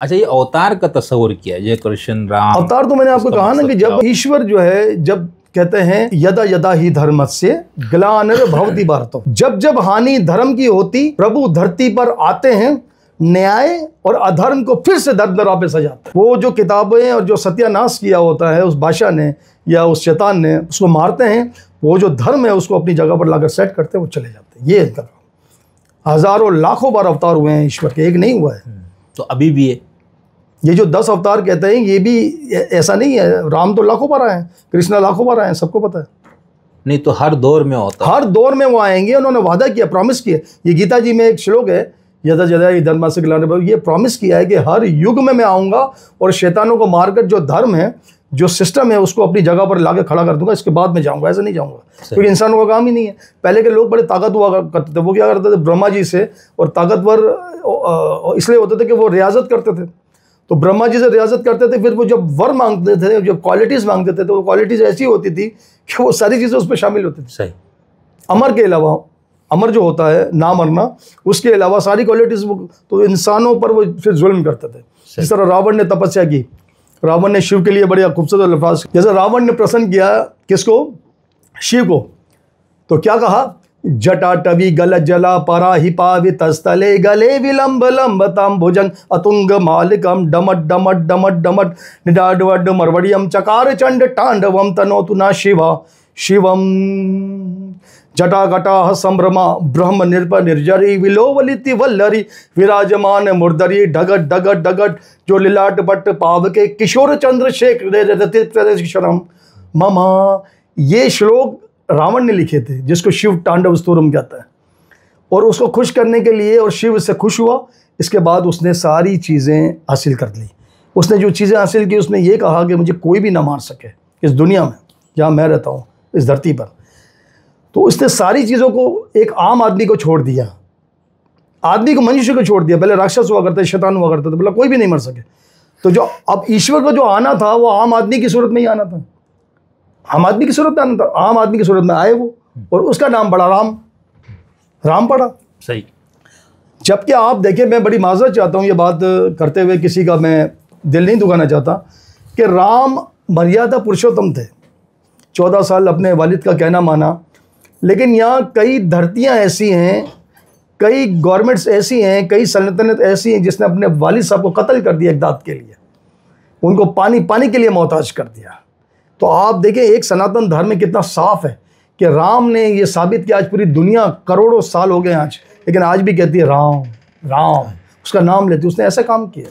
अच्छा, ये अवतार का तस्वर किया जय कृष्ण राम। अवतार तो मैंने आपको कहा ना कि जब ईश्वर जो है, जब कहते हैं यदा यदा ही धर्मस्य ग्लानिर्भवति भारत, जब जब हानि धर्म की होती प्रभु धरती पर आते हैं, न्याय और अधर्म को फिर से दर दरा पे सजाते हैं। वो जो किताबें और जो सत्यानाश किया होता है उस बादशाह ने या उस शैतान ने, उसको मारते हैं। वो जो धर्म है उसको अपनी जगह पर लाकर सेट करते हैं, वो चले जाते हैं। ये इनका काम। हजारों लाखों बार अवतार हुए हैं ईश्वर के, एक नहीं हुआ है। तो अभी भी है ये जो 10 अवतार कहते हैं, ये भी ऐसा नहीं है। राम तो लाखों बार आए हैं, कृष्ण लाखों बार आए हैं, सबको पता है। नहीं तो हर दौर में होता है, हर दौर में वो आएंगे। उन्होंने वादा किया, प्रॉमिस किया। ये गीता जी में एक श्लोक है, यदा यदा ही धर्म से ग्लानिर्भवति, ये प्रॉमिस किया है कि हर युग में मैं आऊँगा और शैतानों को मारकर जो धर्म है, जो सिस्टम है, उसको अपनी जगह पर लाके खड़ा कर दूंगा। इसके बाद में जाऊँगा, ऐसे नहीं जाऊँगा, क्योंकि इंसानों का काम ही नहीं है। पहले के लोग बड़े ताकत हुआ करते थे। वो क्या करते थे, ब्रह्मा जी से, और ताकतवर इसलिए होते थे कि वो रियाजत करते थे। तो ब्रह्मा जी से रियाजत करते थे, फिर वो जब वर मांगते थे, जब क्वालिटीज़ मांगते थे, तो वो क्वालिटीज़ ऐसी होती थी कि वो सारी चीज़ें उस पर शामिल होती थी। सही। अमर के अलावा, अमर जो होता है ना मरना, उसके अलावा सारी क्वालिटीज़ तो इंसानों पर वो फिर जुल्म करते थे। जिस तरह रावण ने तपस्या की, रावण ने शिव के लिए बड़े खूबसूरत अल्फाज, जैसे रावण ने प्रसन्न किया किसको, शिव को, तो क्या कहा, जटाटवी गल जला पराहि पावित स्थले गले विलंब लंबताम भुजंग अतुंग मालिकम डमट डमट डमट डमट निडाडवड मरवड़ियम चकार चंड तांडवम तनोतु ना शिवा शिवम जटाघटा संभ्रमा ब्रह्म निर्प निर्जरी विलोवलिति वल्लरी विराजमान मुर्दरी ढगट ढगट ढगट जो लिलाट बट पाव के किशोर चंद्र शेखरम ममा। ये श्लोक रावण ने लिखे थे, जिसको शिव तांडव स्तोत्रम कहता है। और उसको खुश करने के लिए, और शिव इससे खुश हुआ, इसके बाद उसने सारी चीज़ें हासिल कर ली। उसने जो चीज़ें हासिल की, उसने ये कहा कि मुझे कोई भी ना मार सके इस दुनिया में जहाँ मैं रहता हूँ, इस धरती पर। तो उसने सारी चीज़ों को एक आम आदमी को छोड़ दिया, आदमी को, मनुष्य को छोड़ दिया। पहले राक्षस हुआ करते, शैतान हुआ करते थे, बोला कोई भी नहीं मर सके। तो जो अब ईश्वर को जो आना था, वो आम आदमी की सूरत में ही आना था। आम आदमी की सूरत में आना था, आम आदमी की सूरत में आए वो, और उसका नाम पड़ा राम, राम पड़ा। सही। जबकि आप देखिए, मैं बड़ी माजरत चाहता हूँ ये बात करते हुए, किसी का मैं दिल नहीं दुखाना चाहता, कि राम मर्यादा पुरुषोत्तम थे। 14 साल अपने वालिद का कहना माना, लेकिन यहाँ कई धरतियाँ ऐसी हैं, कई गवर्नमेंट्स ऐसी हैं, कई सल्तनत ऐसी हैं जिसने अपने वालिद साहब को कत्ल कर दिया इक़दाद के लिए, उनको पानी के लिए मोहताज कर दिया। तो आप देखें एक सनातन धर्म में कितना साफ है कि राम ने ये साबित किया। आज पूरी दुनिया, करोड़ों साल हो गए आज, लेकिन आज भी कहती है राम राम, उसका नाम लेती है। उसने ऐसा काम किया।